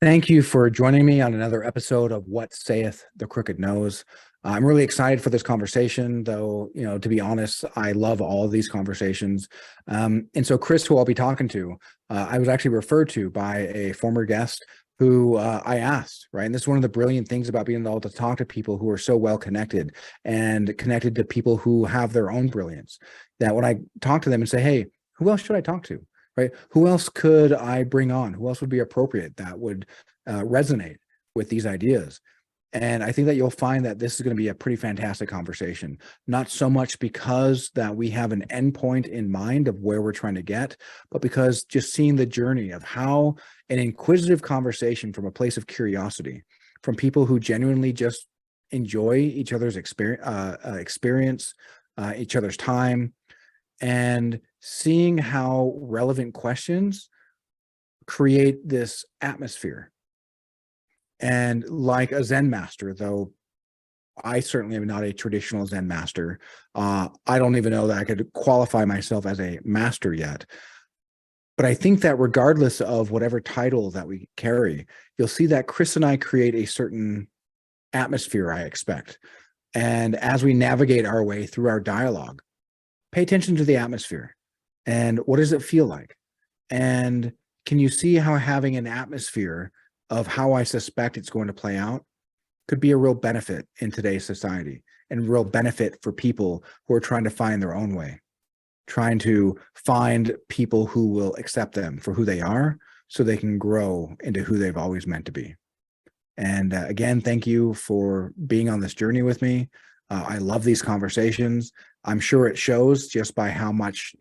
Thank you for joining me on another episode of What Sayeth the Crooked Nose. I'm really excited for this conversation, though, to be honest, I love all of these conversations. And so Kris, who I'll be talking to, I was actually referred to by a former guest who I asked, right? And this is one of the brilliant things about being able to talk to people who are so well connected and connected to people who have their own brilliance, that when I talk to them and say, hey, who else should I talk to? Right? Who else could I bring on? Who else would be appropriate that would resonate with these ideas? And I think that you'll find that this is going to be a pretty fantastic conversation, not so much because that we have an endpoint in mind of where we're trying to get, but because just seeing the journey of how an inquisitive conversation from a place of curiosity, from people who genuinely just enjoy each other's experience, each other's time, and seeing how relevant questions create this atmosphere. And like a Zen master, though I certainly am not a traditional Zen master, I don't even know that I could qualify myself as a master yet. But I think that regardless of whatever title that we carry, you'll see that Kris and I create a certain atmosphere, I expect. And as we navigate our way through our dialogue, pay attention to the atmosphere and what does it feel like? And can you see how having an atmosphere of how I suspect it's going to play out could be a real benefit in today's society, and real benefit for people who are trying to find their own way, trying to find people who will accept them for who they are so they can grow into who they've always meant to be. And again, thank you for being on this journey with me. I love these conversations. I'm sure it shows just by how much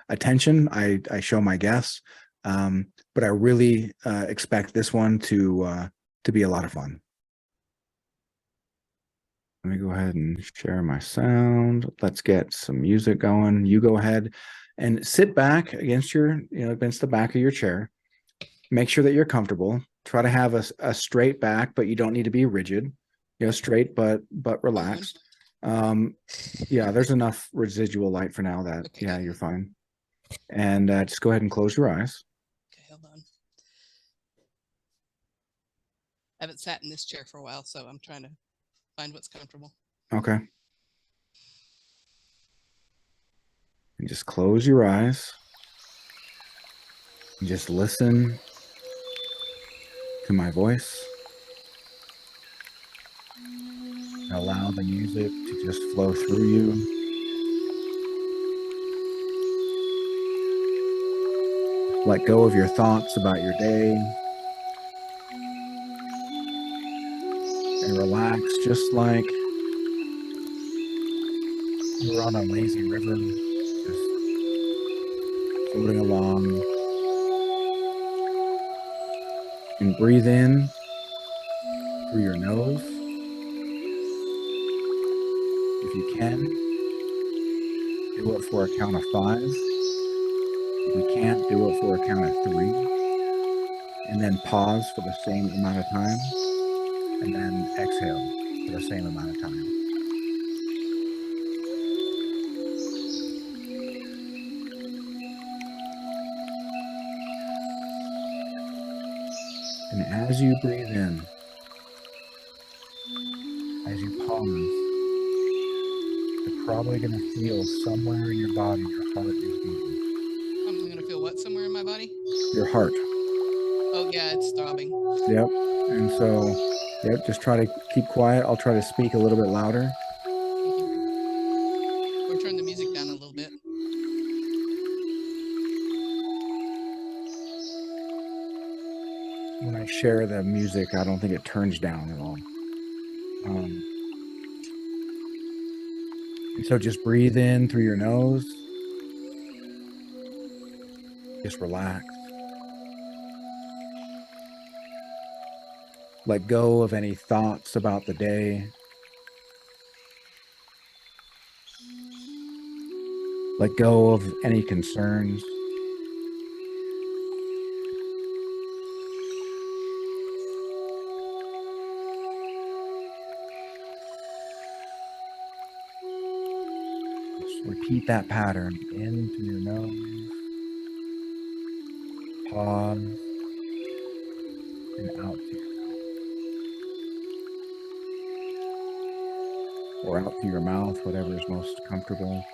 attention I show my guests. But I really expect this one to be a lot of fun. Let me go ahead and share my sound. Let's get some music going. You go ahead and sit back against against the back of your chair. Make sure that you're comfortable. Try to have a straight back, but you don't need to be rigid. Straight but relaxed. Yeah, there's enough residual light for now that okay. Yeah, you're fine. And just go ahead and close your eyes. Okay, hold on. I haven't sat in this chair for a while, so I'm trying to find what's comfortable. Okay. And just close your eyes. And just listen to my voice. Allow the music to just flow through you. Let go of your thoughts about your day. And relax, just like you're on a lazy river, just floating along. And breathe in through your nose. If you can, do it for a count of 5. If you can't, do it for a count of 3. And then pause for the same amount of time. And then exhale for the same amount of time. And as you breathe in, as you pause, you're probably going to feel somewhere in your body your heart is beating. I'm going to feel what somewhere in my body? Your heart. Oh, yeah, it's throbbing. Yep. And so, just try to keep quiet. I'll try to speak a little bit louder. Or turn the music down a little bit. When I share the music, I don't think it turns down at all. And so just breathe in through your nose. Just relax. Let go of any thoughts about the day. Let go of any concerns. Repeat that pattern in through your nose. Pause. and out through your mouth. Or out through your mouth, whatever is most comfortable.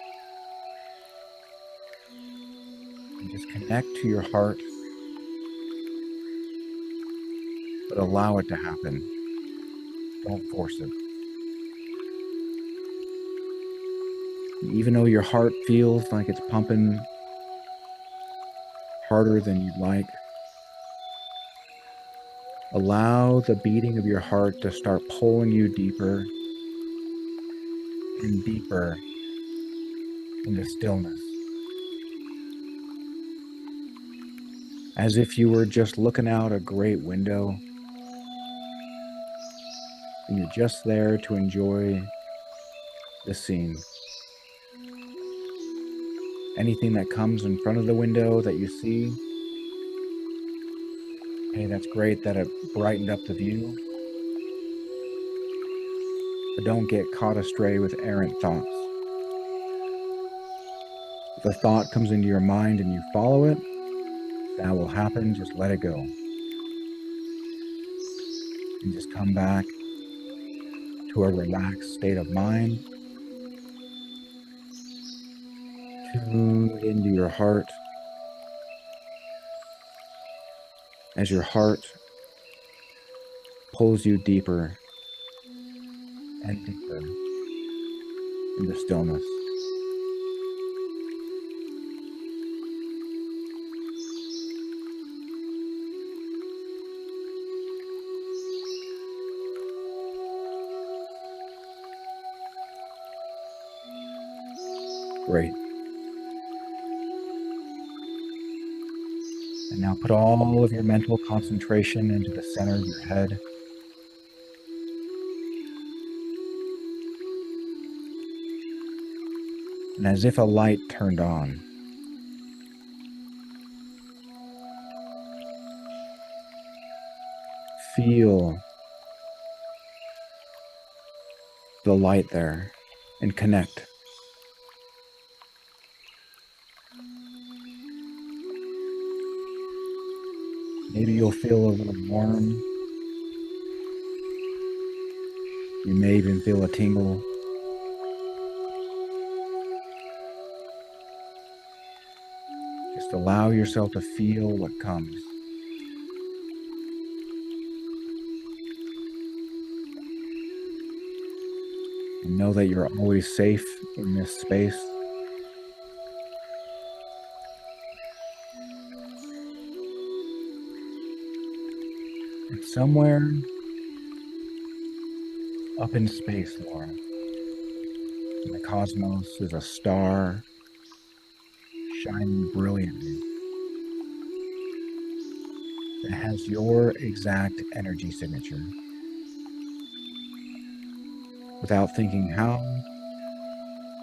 And just connect to your heart, but allow it to happen. Don't force it. And even though your heart feels like it's pumping harder than you'd like, allow the beating of your heart to start pulling you deeper and deeper into stillness. As if you were just looking out a great window and you're just there to enjoy the scene. Anything that comes in front of the window that you see, hey, that's great that it brightened up the view. But don't get caught astray with errant thoughts. If a thought comes into your mind and you follow it, that will happen. Just let it go. And just come back to a relaxed state of mind. Tune into your heart. As your heart pulls you deeper and deeper into stillness. Great. And now put all of your mental concentration into the center of your head. And as if a light turned on, feel the light there and connect. Maybe you'll feel a little warm. You may even feel a tingle. Just allow yourself to feel what comes. And know that you're always safe in this space. And somewhere up in space, Laura, in the cosmos, is a star shining brilliantly. It has your exact energy signature. Without thinking how,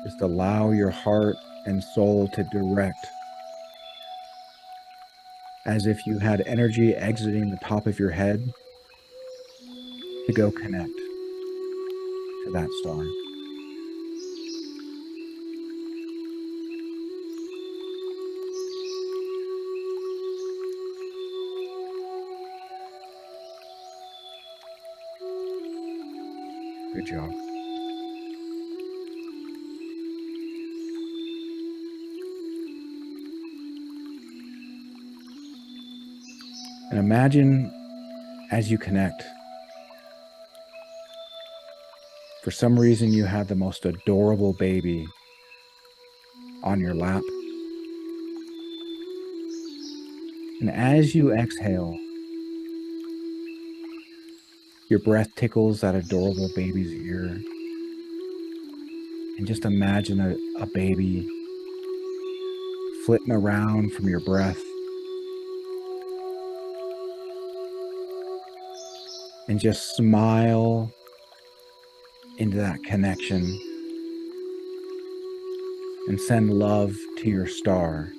just allow your heart and soul to direct, as if you had energy exiting the top of your head, to go connect to that star. Good job. And imagine as you connect, for some reason you have the most adorable baby on your lap. And as you exhale, your breath tickles that adorable baby's ear. And just imagine a baby flitting around from your breath. And just smile into that connection and send love to your star.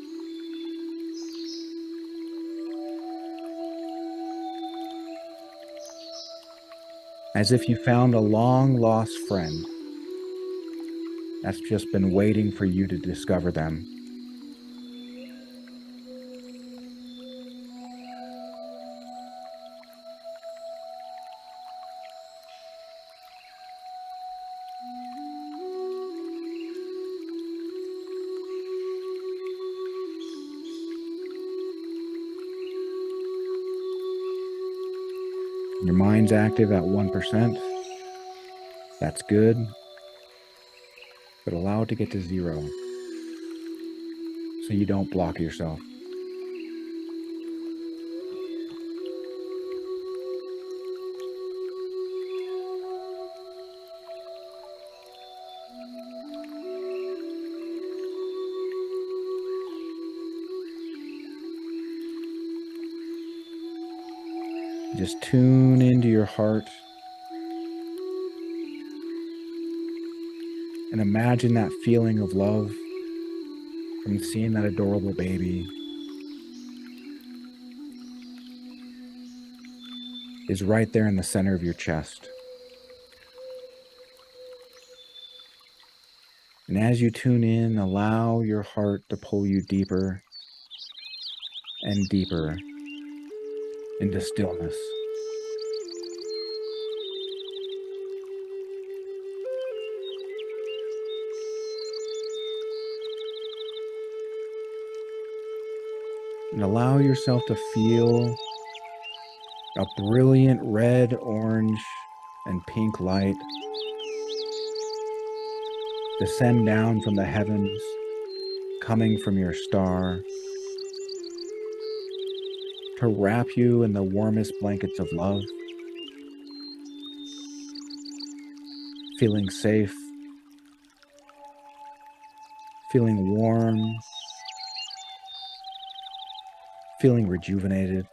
As if you found a long-lost friend that's just been waiting for you to discover them. Your mind's active at 1%. That's good. But allow it to get to 0 so you don't block yourself. Just tune into your heart and imagine that feeling of love from seeing that adorable baby is right there in the center of your chest. And as you tune in, allow your heart to pull you deeper and deeper into stillness. And allow yourself to feel a brilliant red, orange, and pink light descend down from the heavens, coming from your star, to wrap you in the warmest blankets of love, feeling safe, feeling warm, feeling rejuvenated.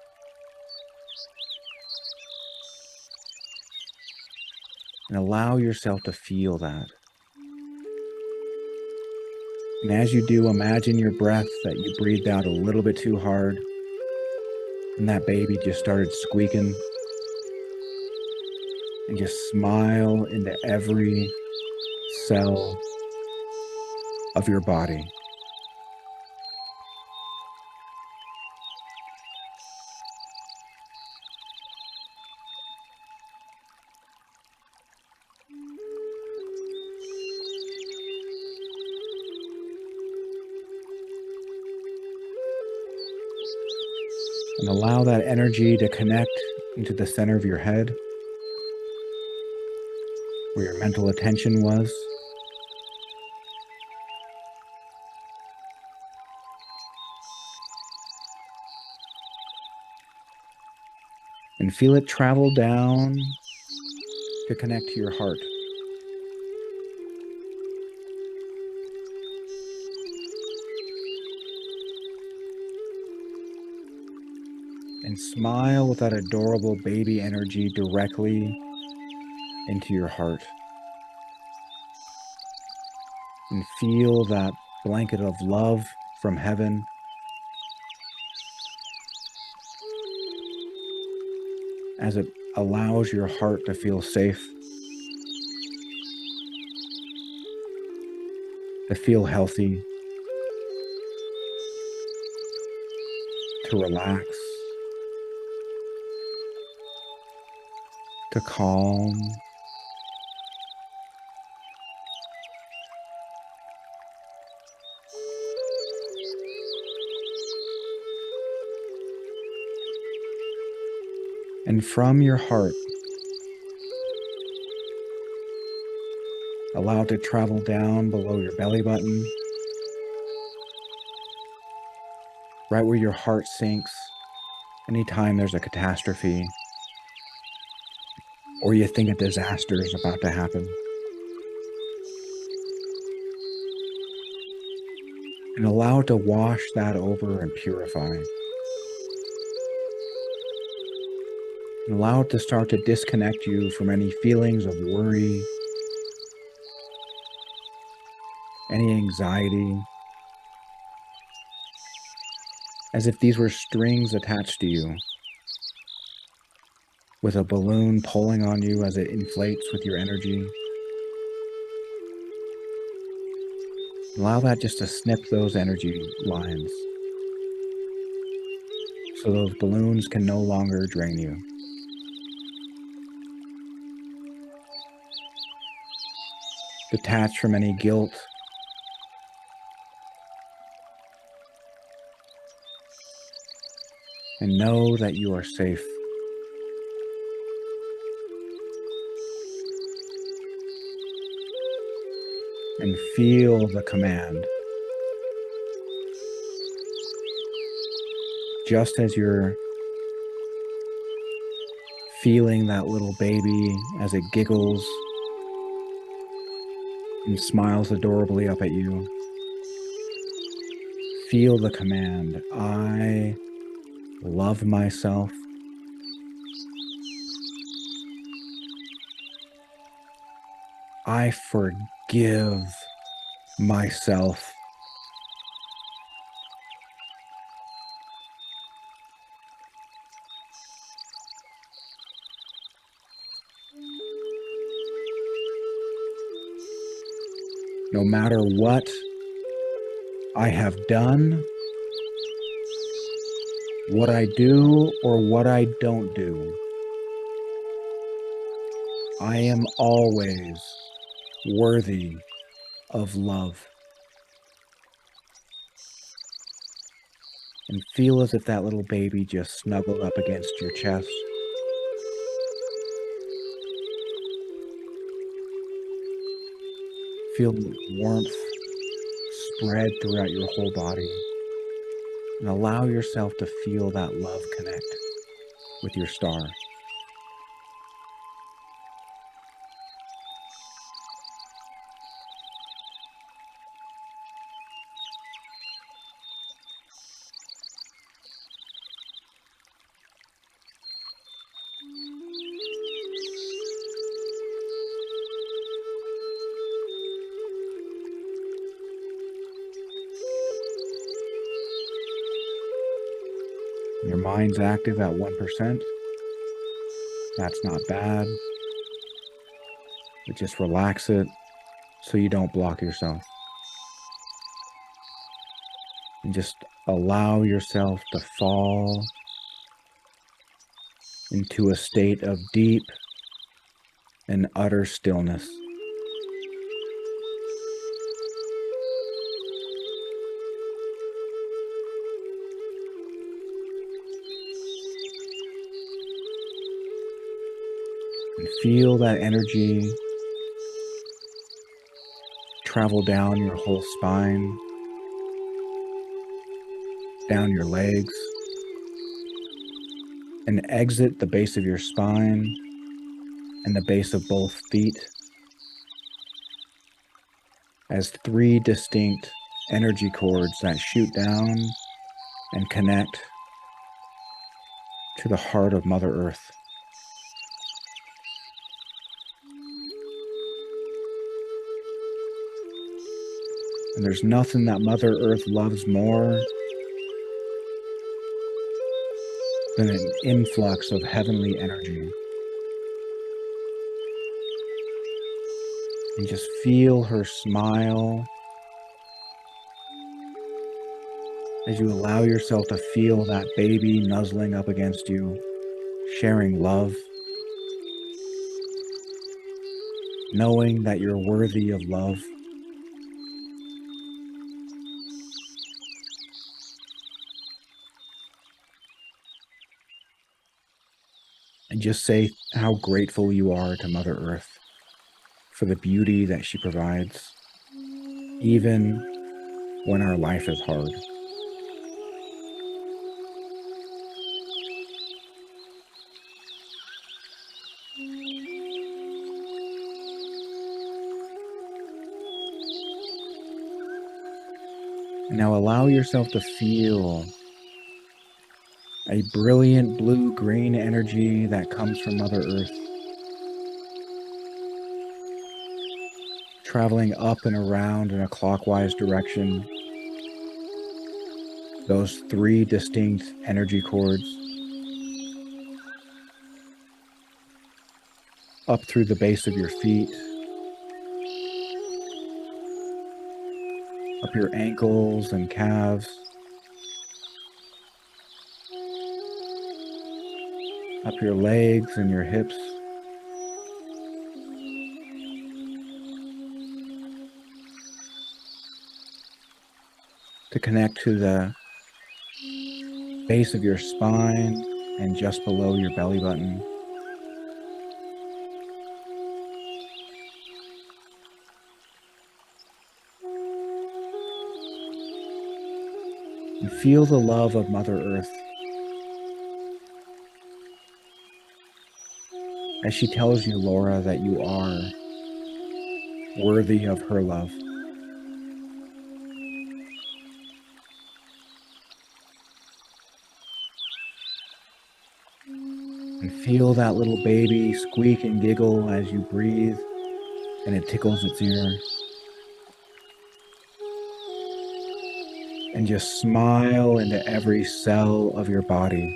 And allow yourself to feel that. And as you do, imagine your breath that you breathed out a little bit too hard, and that baby just started squeaking. And just smile into every cell of your body. And allow that energy to connect into the center of your head, where your mental attention was. And feel it travel down to connect to your heart. And smile with that adorable baby energy directly into your heart. And feel that blanket of love from heaven as it allows your heart to feel safe, to feel healthy, to relax, to calm. And from your heart, allow it to travel down below your belly button, right where your heart sinks anytime there's a catastrophe or you think a disaster is about to happen. And allow it to wash that over and purify. And allow it to start to disconnect you from any feelings of worry, any anxiety, as if these were strings attached to you, with a balloon pulling on you as it inflates with your energy. Allow that just to snip those energy lines, so those balloons can no longer drain you. Detach from any guilt, and know that you are safe. and feel the command. Just as you're feeling that little baby as it giggles and smiles adorably up at you, feel the command. I love myself. I forgive myself. No matter what I have done, what I do or what I don't do, I am always worthy of love. And feel as if that little baby just snuggled up against your chest. Feel warmth spread throughout your whole body. And allow yourself to feel that love connect with your star. Your mind's active at 1%. That's not bad. But just relax it so you don't block yourself. And just allow yourself to fall into a state of deep and utter stillness. And feel that energy travel down your whole spine, down your legs, and exit the base of your spine and the base of both feet as 3 distinct energy cords that shoot down and connect to the heart of Mother Earth. And there's nothing that Mother Earth loves more than an influx of heavenly energy. And just feel her smile as you allow yourself to feel that baby nuzzling up against you, sharing love, knowing that you're worthy of love. And just say how grateful you are to Mother Earth for the beauty that she provides, even when our life is hard. And now allow yourself to feel a brilliant blue-green energy that comes from Mother Earth, traveling up and around in a clockwise direction. Those 3 distinct energy cords up through the base of your feet, up your ankles and calves, up your legs and your hips, to connect to the base of your spine and just below your belly button. And feel the love of Mother Earth as she tells you, Laura, that you are worthy of her love. And feel that little baby squeak and giggle as you breathe and it tickles its ear. And just smile into every cell of your body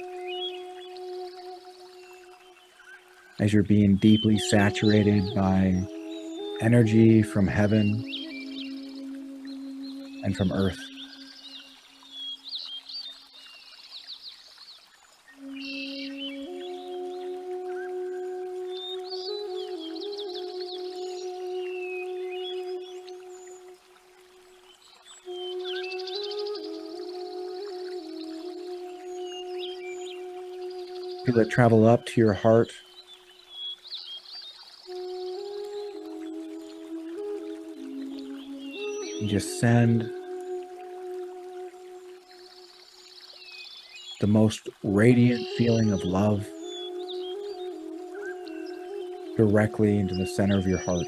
as you're being deeply saturated by energy from heaven and from earth. Feel it travel up to your heart. And just send the most radiant feeling of love directly into the center of your heart.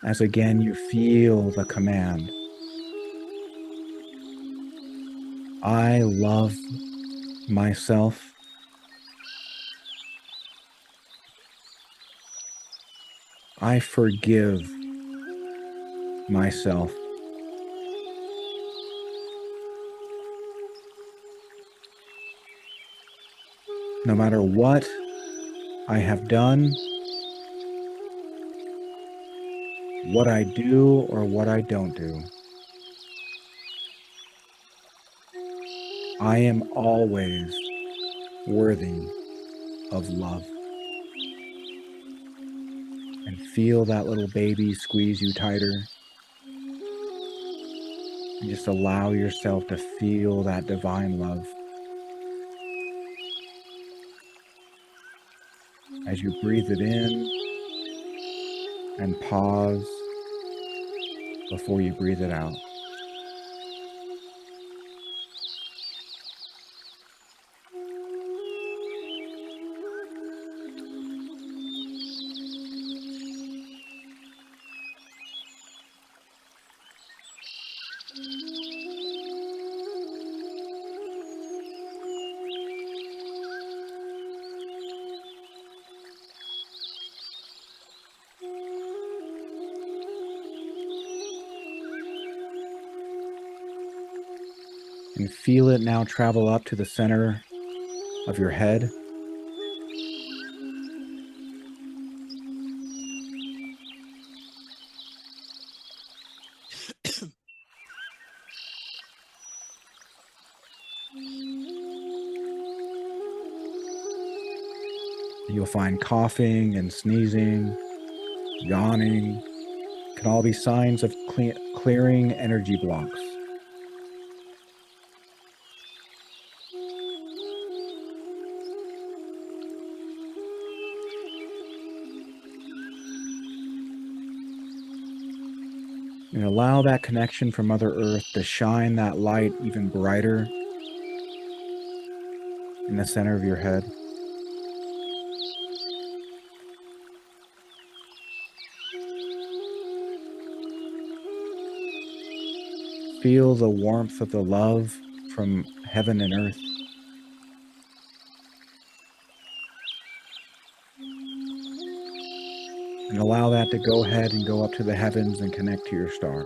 As again you feel the command, I love myself. I forgive myself. No matter what I have done, what I do or what I don't do, I am always worthy of love. And feel that little baby squeeze you tighter. And just allow yourself to feel that divine love as you breathe it in and pause before you breathe it out. And feel it now travel up to the center of your head. You'll find coughing and sneezing, yawning, can all be signs of clearing energy blocks. And allow that connection from Mother Earth to shine that light even brighter in the center of your head. Feel the warmth of the love from heaven and earth. And allow that to go ahead and go up to the heavens and connect to your star.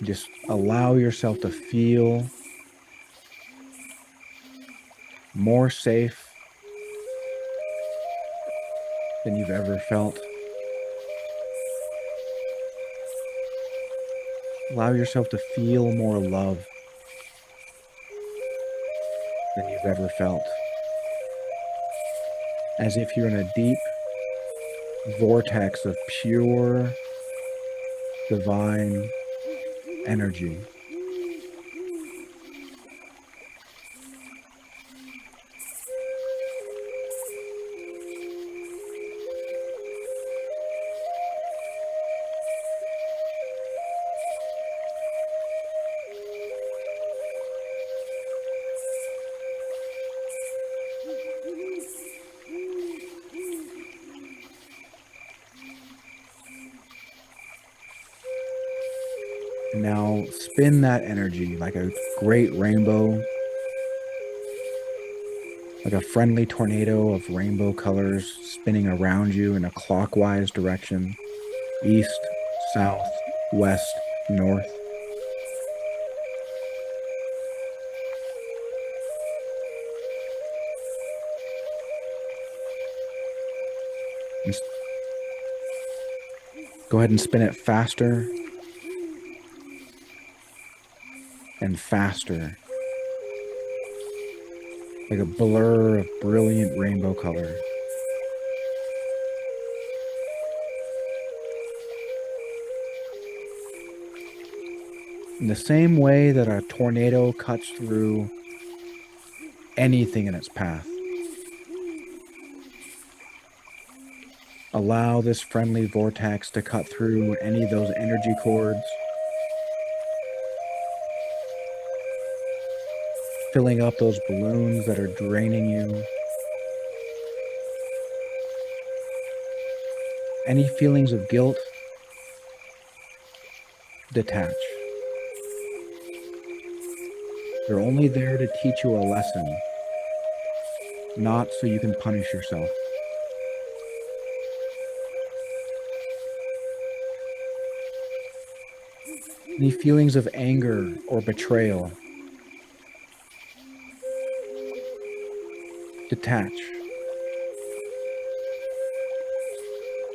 Just allow yourself to feel more safe, than you've ever felt. Allow yourself to feel more love than you've ever felt. As if you're in a deep vortex of pure, divine energy. And now spin that energy like a great rainbow, like a friendly tornado of rainbow colors spinning around you in a clockwise direction, east, south, west, north. And go ahead and spin it faster and faster, like a blur of brilliant rainbow color. In the same way that a tornado cuts through anything in its path, allow this friendly vortex to cut through any of those energy cords, filling up those balloons that are draining you. Any feelings of guilt, detach. They're only there to teach you a lesson, not so you can punish yourself. Any feelings of anger or betrayal, detach.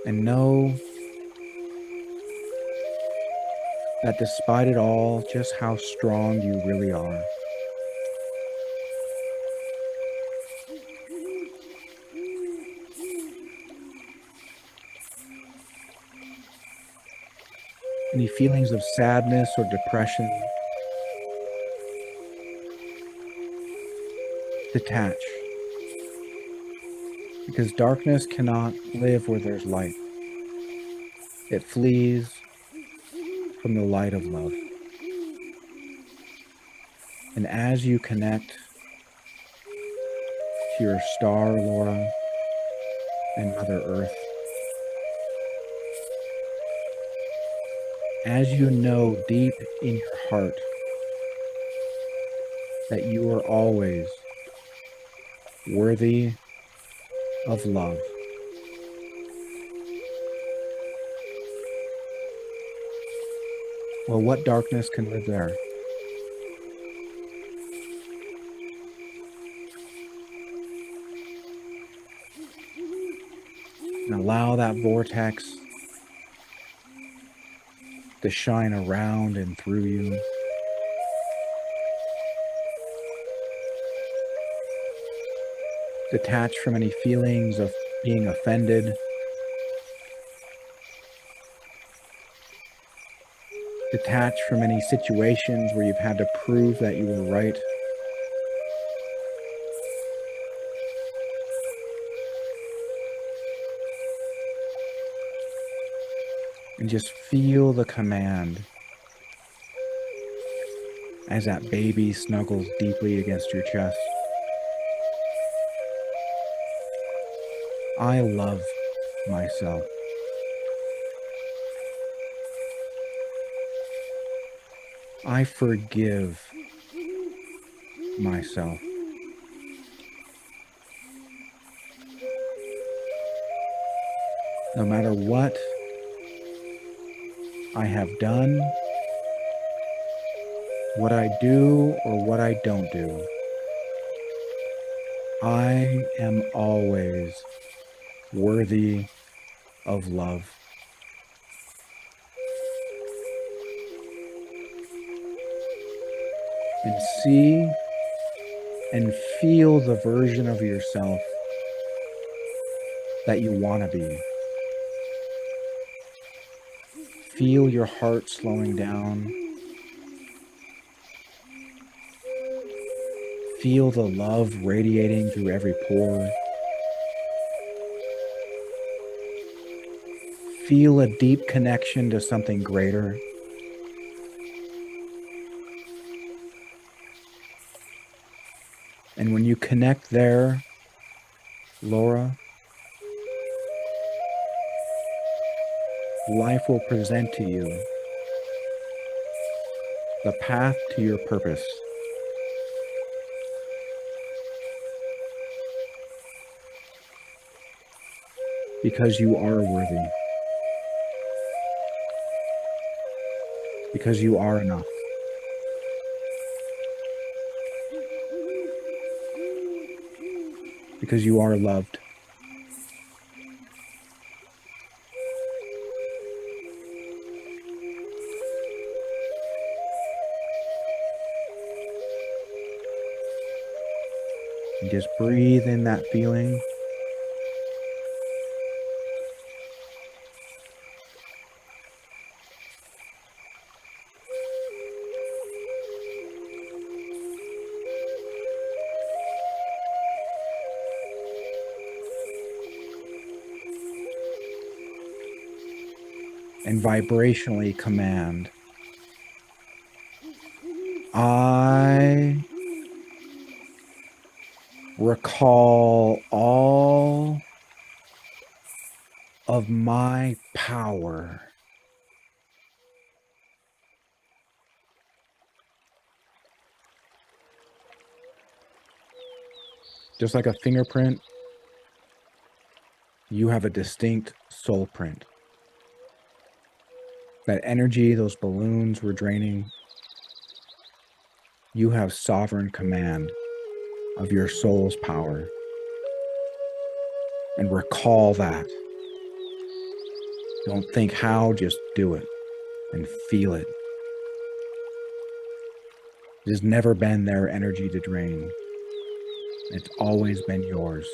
And know that despite it all, just how strong you really are. Any feelings of sadness or depression, detach. Because darkness cannot live where there's light. It flees from the light of love. And as you connect to your star, Laura, and Mother Earth, as you know deep in your heart that you are always worthy of love, well, what darkness can live there? And allow that vortex to shine around and through you. Detach from any feelings of being offended. Detach from any situations where you've had to prove that you were right. And just feel the command as that baby snuggles deeply against your chest. I love myself. I forgive myself. No matter what I have done, what I do or what I don't do, I am always worthy of love. And see and feel the version of yourself that you want to be. Feel your heart slowing down. Feel the love radiating through every pore. Feel a deep connection to something greater. And when you connect there, Laura, life will present to you the path to your purpose. Because you are worthy. Because you are enough. Because you are loved. And just breathe in that feeling. And vibrationally command, I recall all of my power. Just like a fingerprint, you have a distinct soul print. That energy those balloons were draining, you have sovereign command of your soul's power. And recall that. Don't think how, just do it and feel it. It has never been their energy to drain. It's always been yours.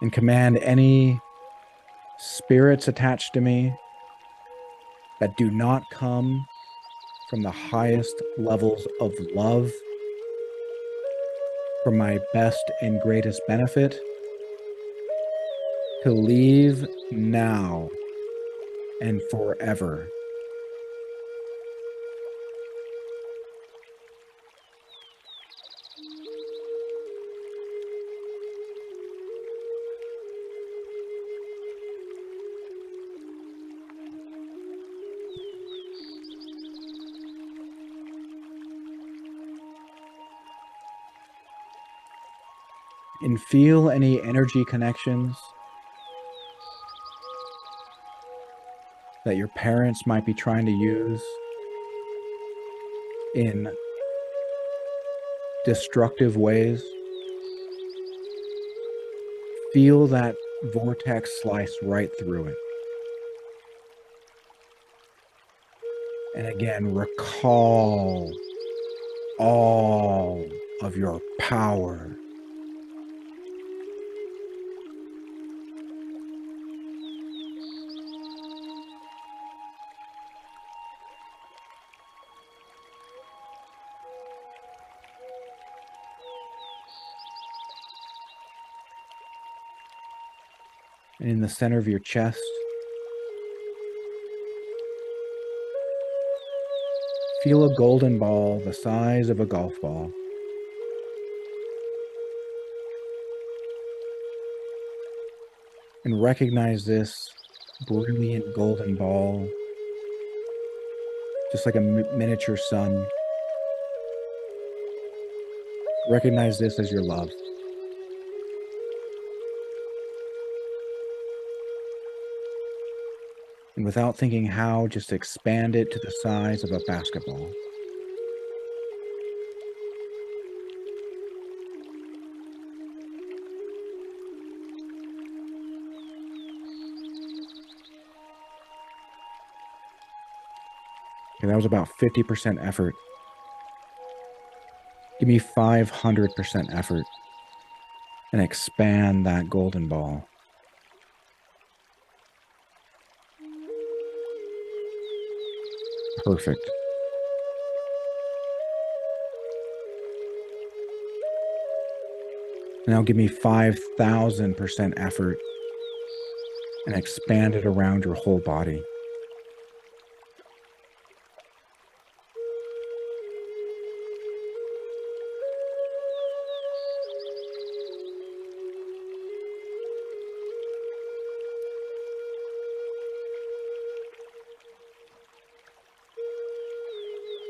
And command any spirits attached to me that do not come from the highest levels of love for my best and greatest benefit to leave now and forever. And feel any energy connections that your parents might be trying to use in destructive ways. Feel that vortex slice right through it. And again, recall all of your power. And in the center of your chest, feel a golden ball the size of a golf ball. And recognize this brilliant golden ball, just like a miniature sun. Recognize this as your love. And without thinking how, just expand it to the size of a basketball. Okay, that was about 50% effort. Give me 500% effort and expand that golden ball. Perfect. Now give me 5,000% effort and expand it around your whole body.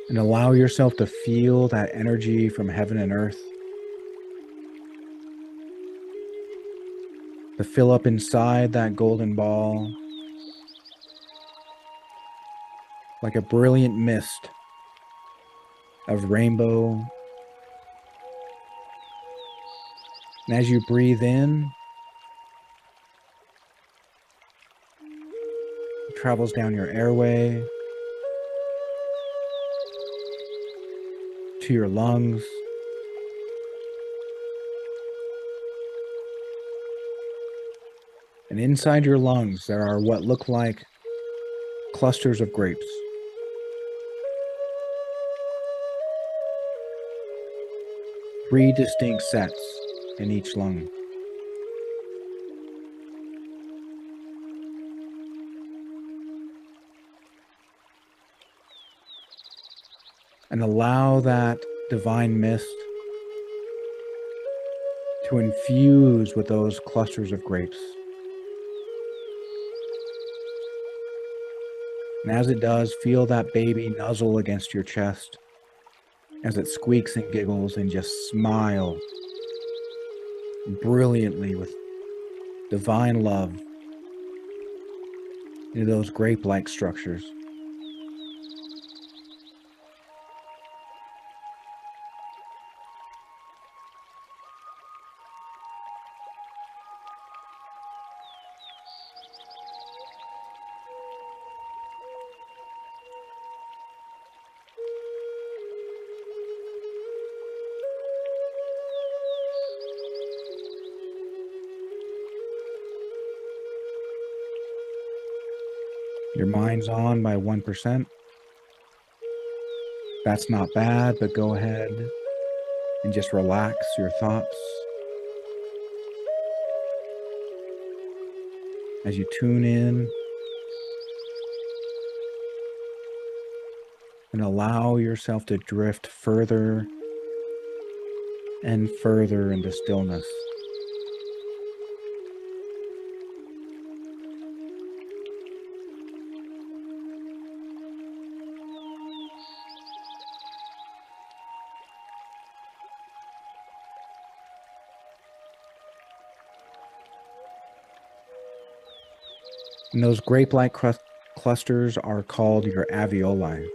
And allow yourself to feel that energy from heaven and earth, to fill up inside that golden ball like a brilliant mist of rainbow. And as you breathe in, it travels down your airway to your lungs, and inside your lungs there are what look like clusters of grapes. 3 distinct sets in each lung. And allow that divine mist to infuse with those clusters of grapes. And as it does, feel that baby nuzzle against your chest as it squeaks and giggles, and just smile brilliantly with divine love into those grape-like structures. Your mind's on by 1%. That's not bad, but go ahead and just relax your thoughts as you tune in and allow yourself to drift further and further into stillness. And those grape-like clusters are called your alveoli.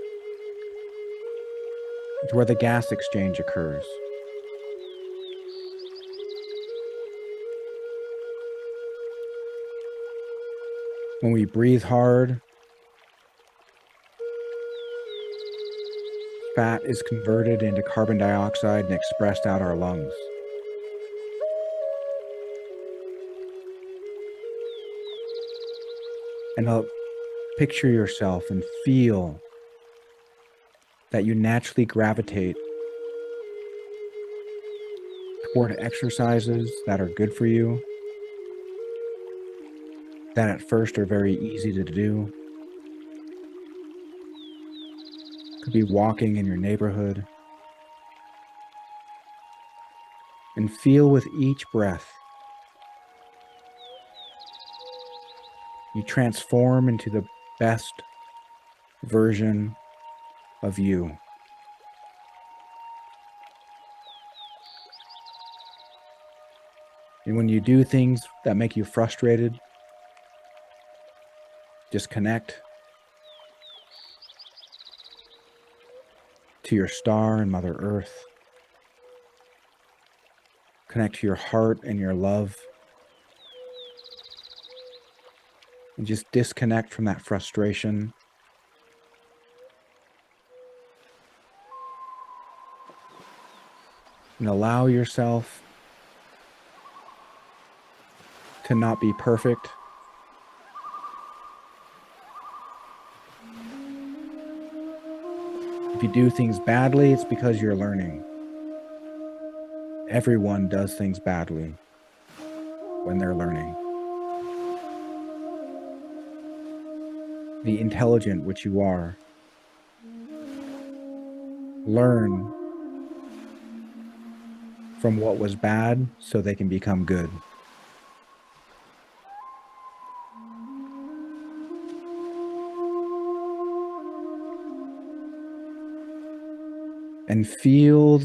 It's where the gas exchange occurs. When we breathe hard, fat is converted into carbon dioxide and expressed out our lungs. And picture yourself and feel that you naturally gravitate toward exercises that are good for you, that at first are very easy to do. Could be walking in your neighborhood. And feel with each breath, you transform into the best version of you. And when you do things that make you frustrated, Just connect to your star and Mother Earth. Connect to your heart and your love. And just disconnect from that frustration. And allow yourself to not be perfect. If you do things badly, it's because you're learning. Everyone does things badly when they're learning. Be intelligent, which you are. Learn from what was bad so they can become good. And feel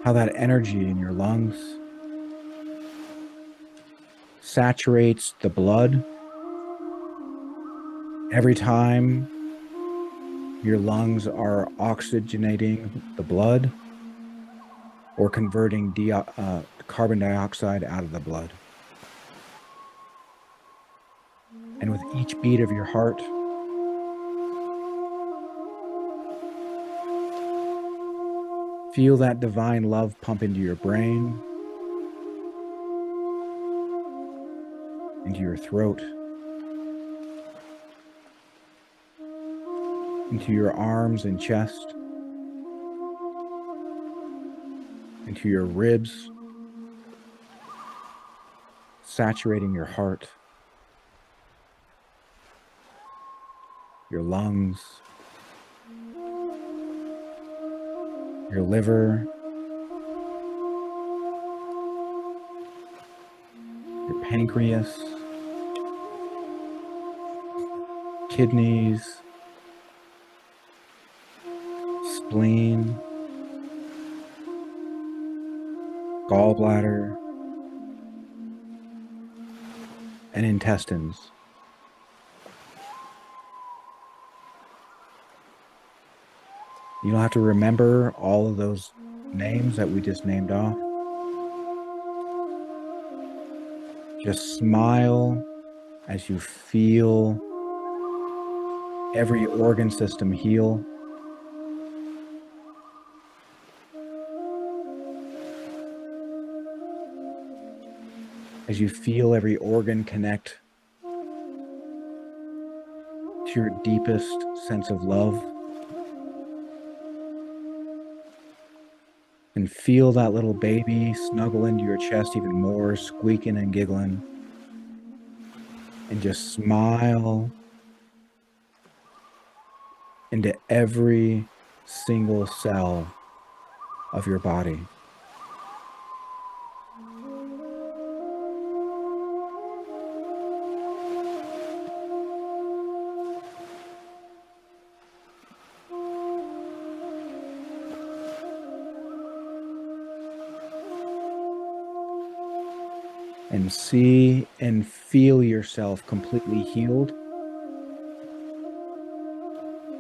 how that energy in your lungs saturates the blood. Every time your lungs are oxygenating the blood or converting carbon dioxide out of the blood. And with each beat of your heart, feel that divine love pump into your brain, into your throat, into your arms and chest, into your ribs, saturating your heart, your lungs, your liver, your pancreas, kidneys, spleen, gallbladder, and intestines. You don't have to remember all of those names that we just named off. Just smile as you feel every organ system heal. As you feel every organ connect to your deepest sense of love. And feel that little baby snuggle into your chest even more, squeaking and giggling. And just smile into every single cell of your body. And see and feel yourself completely healed,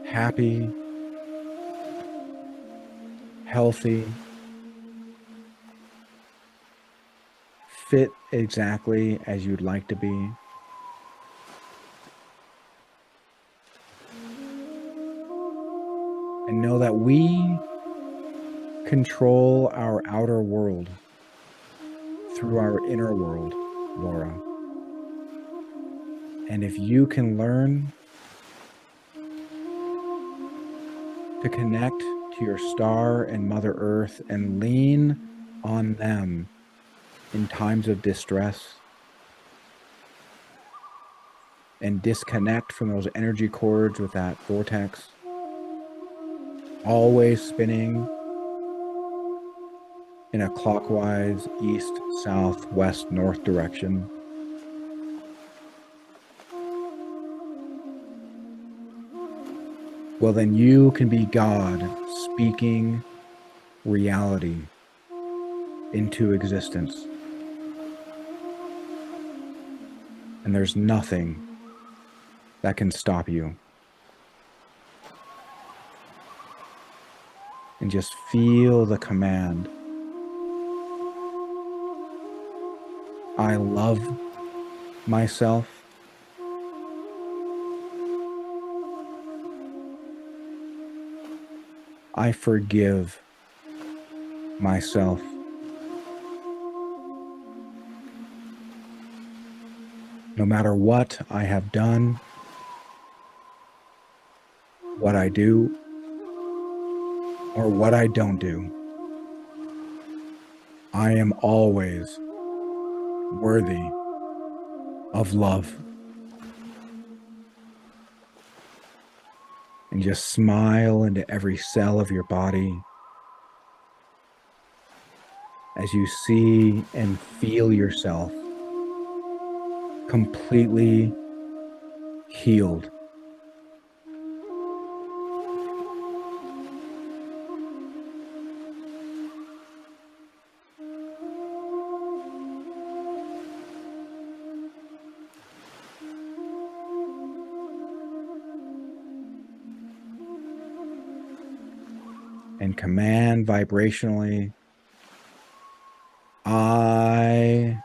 happy, healthy, fit exactly as you'd like to be. And know that we control our outer world through our inner world, Laura. And if you can learn to connect to your star and Mother Earth and lean on them in times of distress and disconnect from those energy cords with that vortex, always spinning in a clockwise east, south, west, north direction. Well, then you can be God speaking reality into existence. And there's nothing that can stop you. And just feel the command. I love myself. I forgive myself. No matter what I have done, what I do, or what I don't do, I am always worthy of love. And just smile into every cell of your body as you see and feel yourself completely healed. And command vibrationally, I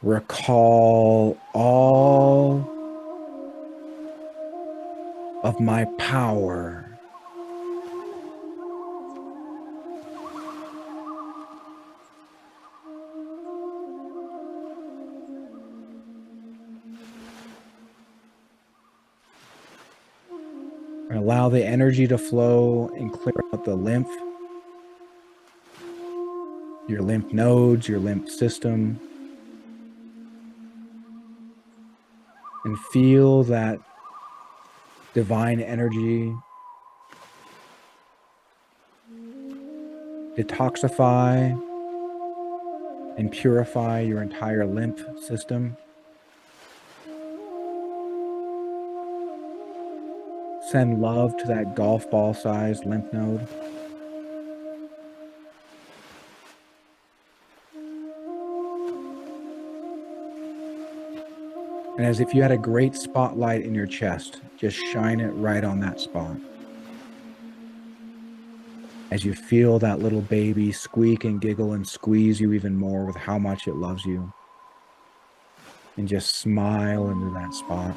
recall all of my power. And allow the energy to flow and clear out the lymph, your lymph nodes, your lymph system. And feel that divine energy detoxify and purify your entire lymph system. Send love to that golf ball sized lymph node. And as if you had a great spotlight in your chest, just shine it right on that spot. As you feel that little baby squeak and giggle and squeeze you even more with how much it loves you. And just smile into that spot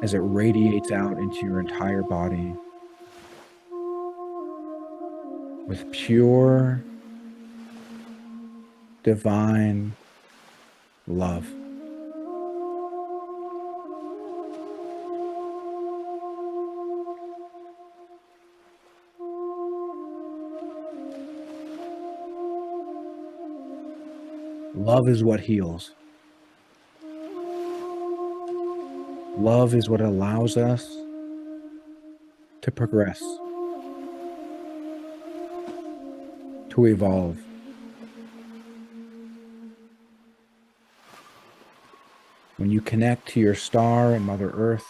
as it radiates out into your entire body with pure, divine love. Love is what heals. Love is what allows us to progress, to evolve. When you connect to your star and Mother Earth,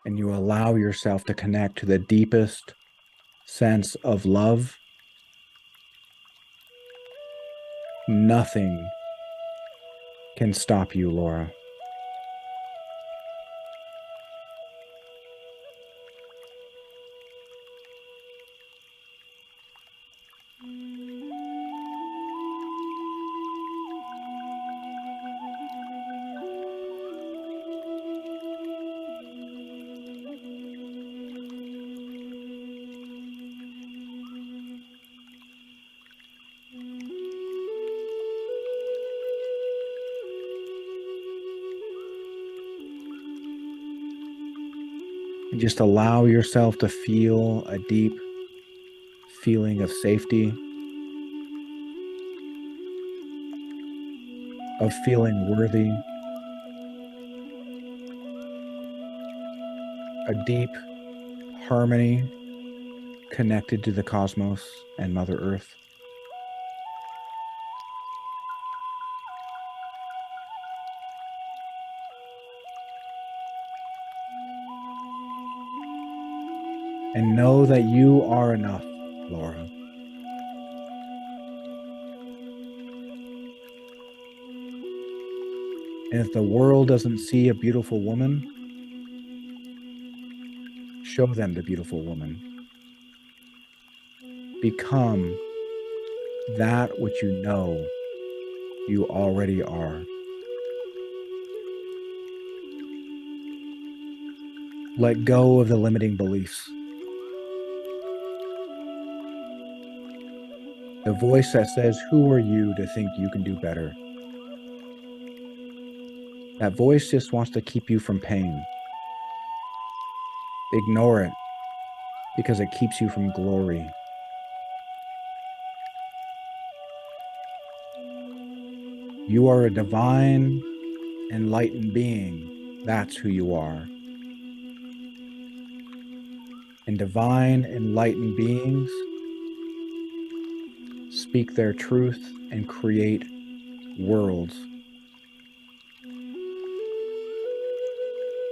and you allow yourself to connect to the deepest sense of love, nothing can stop you, Laura. And just allow yourself to feel a deep feeling of safety, of feeling worthy, a deep harmony connected to the cosmos and Mother Earth. And know that you are enough, Laura. And if the world doesn't see a beautiful woman, show them the beautiful woman. Become that which you know you already are. Let go of the limiting beliefs. The voice that says, "Who are you to think you can do better?" That voice just wants to keep you from pain. Ignore it because it keeps you from glory. You are a divine, enlightened being. That's who you are. And divine, enlightened beings speak their truth and create worlds.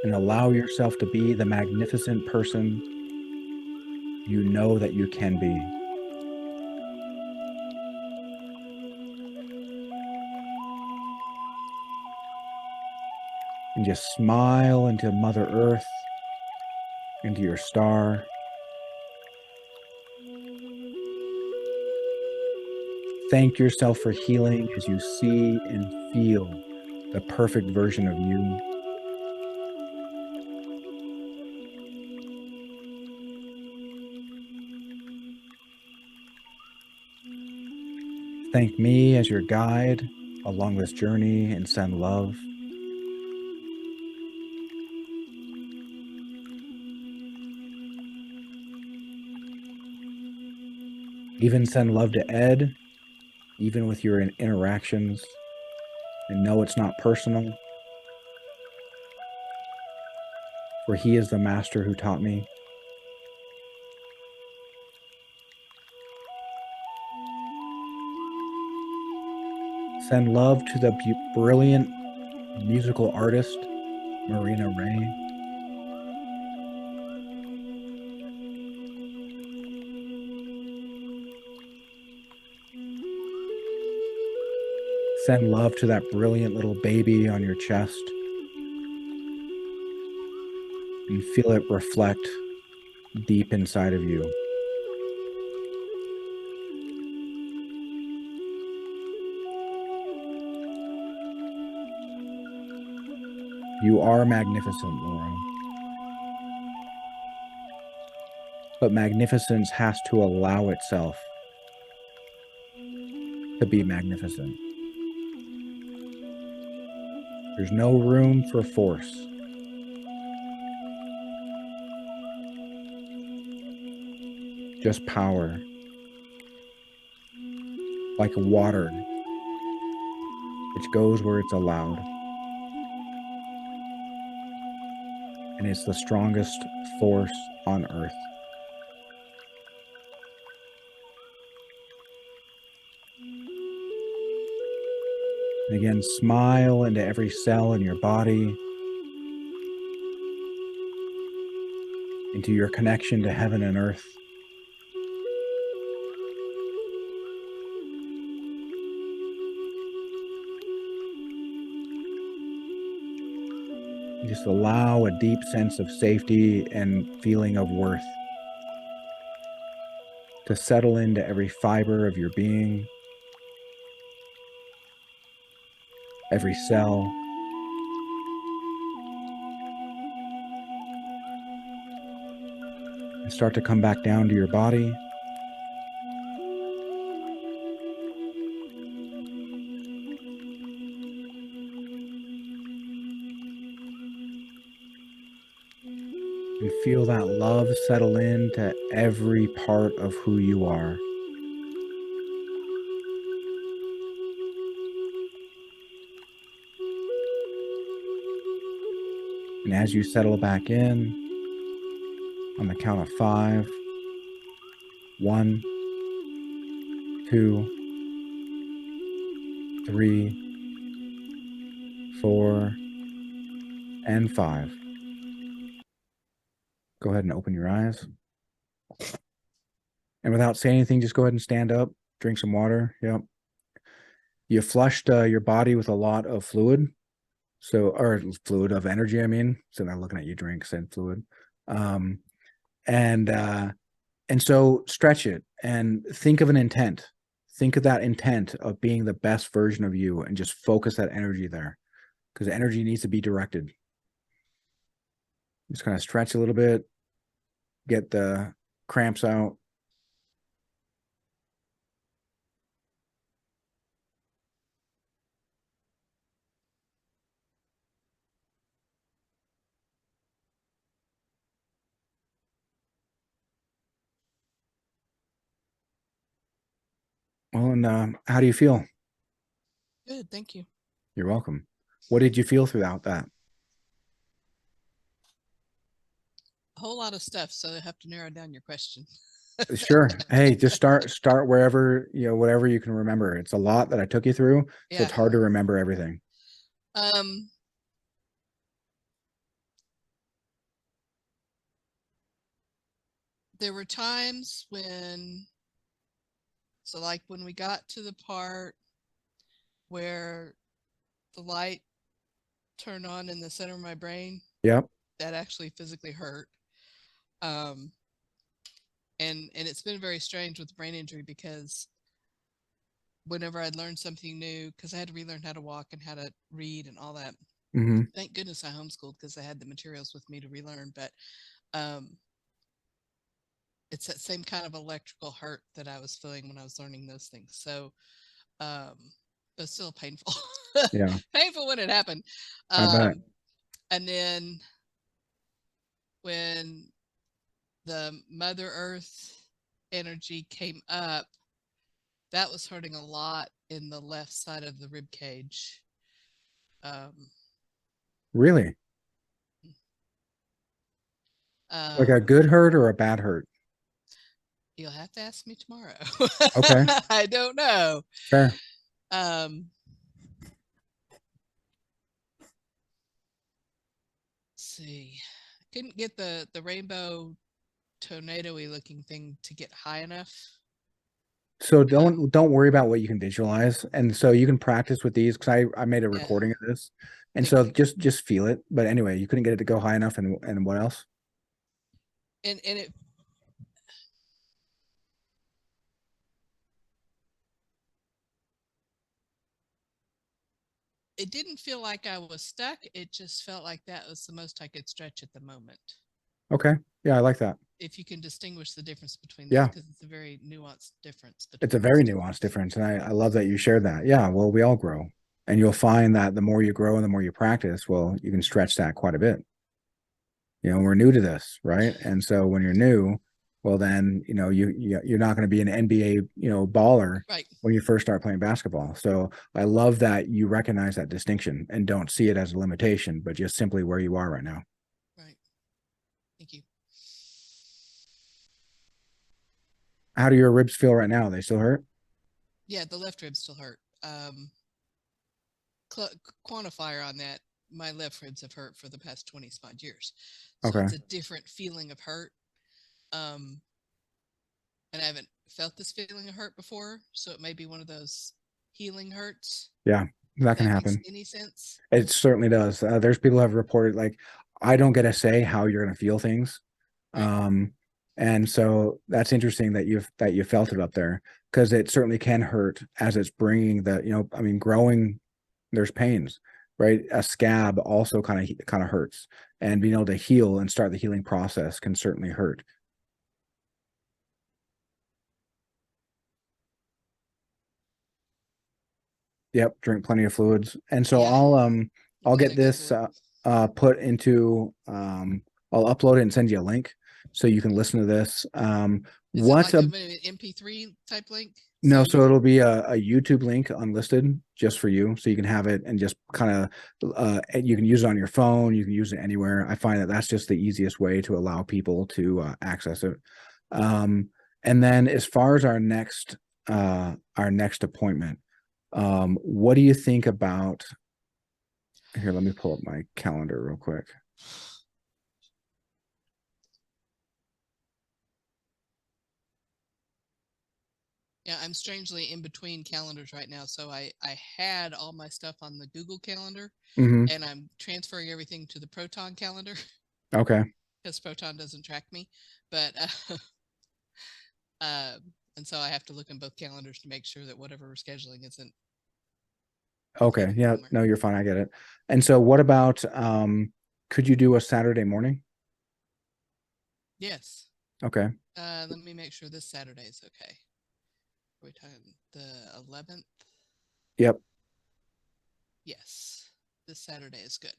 And allow yourself to be the magnificent person you know that you can be. And just smile into Mother Earth, into your star. Thank yourself for healing as you see and feel the perfect version of you. Thank me as your guide along this journey and send love. Even send love to Ed, even with your interactions, and know it's not personal, for he is the master who taught me. Send love to the brilliant musical artist, Marina Ray. Send love to that brilliant little baby on your chest. And feel it reflect deep inside of you. You are magnificent, Laura. But magnificence has to allow itself to be magnificent. There's no room for force. Just power. Like water, which goes where it's allowed. And it's the strongest force on earth. And again, smile into every cell in your body, into your connection to heaven and earth. And just allow a deep sense of safety and feeling of worth to settle into every fiber of your being, every cell. And start to come back down to your body. And feel that love settle into every part of who you are. And as you settle back in, on the count of 5, 1, 2, 3, 4, and 5. Go ahead and open your eyes. And without saying anything, just go ahead and stand up, drink some water. Yep. You flushed your body with a lot of fluid. So, or fluid of energy, I mean. So I'm looking at you drink, said fluid. Um, and so stretch it and think of an intent. Think of that intent of being the best version of you and just focus that energy there because the energy needs to be directed. Just kind of stretch a little bit, get the cramps out. Well, and how do you feel? Good, thank you. You're welcome. What did you feel throughout that? A whole lot of stuff, so I have to narrow down your question. Sure. Hey, just start wherever, whatever you can remember. It's a lot that I took you through, so Yeah. it's hard to remember everything. There were times when, so like when we got to the part where the light turned on in the center of my brain, Yep. that actually physically hurt. And it's been very strange with brain injury because whenever I'd learned something new, because I had to relearn how to walk and how to read and all that. Mm-hmm. Thank goodness I homeschooled because I had the materials with me to relearn. But it's that same kind of electrical hurt that I was feeling when I was learning those things. So, but still painful. Yeah. Painful when it happened. I bet. And then when the Mother Earth energy came up, that was hurting a lot in the left side of the rib cage. Really? Like a Um, good hurt or a bad hurt? You'll have to ask me tomorrow. Okay. I don't know. Fair. Let's see. Couldn't get the rainbow tornado-y looking thing to get high enough. So don't worry about what you can visualize. And so you can practice with these because I made a Yeah. recording of this. And Thank so you. just feel it. But anyway, you couldn't get it to go high enough and what else? And it didn't feel like I was stuck. It just felt like that was the most I could stretch at the moment. Okay. Yeah, I like that. If you can distinguish the difference between that, Yeah. because it's a very nuanced difference It's a between very those two nuanced things. difference. And I love that you shared that. Yeah. Well, we all grow. And you'll find that the more you grow and the more you practice, well, you can stretch that quite a bit. We're new to this, right? And so when you're new, well, then you're not going to be an NBA baller Right. when you first start playing basketball. So I love that you recognize that distinction and don't see it as a limitation, but just simply where you are right now. Right. Thank you. How do your ribs feel right now? They still hurt? Yeah, the left rib still hurt. Quantifier on that, my left ribs have hurt for the past 20 some odd years. So Okay. it's a different feeling of hurt. And I haven't felt this feeling of hurt before. So it may be one of those healing hurts. Yeah, that can That makes happen. any sense. It certainly does. There's people who have reported like, I don't get to say how you're going to feel things. Right. And so that's interesting that you felt it up there because it certainly can hurt as it's bringing growing, there's pains, right? A scab also kind of hurts, and being able to heal and start the healing process can certainly hurt. Yep, drink plenty of fluids. And so Yeah. I'll Glad get I got this to put into I'll upload it and send you a link so you can listen to this. Is it What's like a an MP3 type link? No, So so it'll be a YouTube link unlisted just for you, so you can have it and just kind of you can use it on your phone, you can use it anywhere. I find that that's just the easiest way to allow people to access it. And then as far as our next appointment, what do you think about here? Let me pull up my calendar real quick. Yeah, I'm strangely in between calendars right now. So I had all my stuff on the Google Calendar, Hmm. and I'm transferring everything to the Proton calendar Okay. because Proton doesn't track me. But uh, and so I have to look in both calendars to make sure that whatever we're scheduling isn't Okay. conflicting Yeah. somewhere. No, you're fine. I get it. And so what about, could you do a Saturday morning? Yes. Okay. Let me make sure this Saturday is okay. Are we talking the 11th? Yep. Yes. This Saturday is good.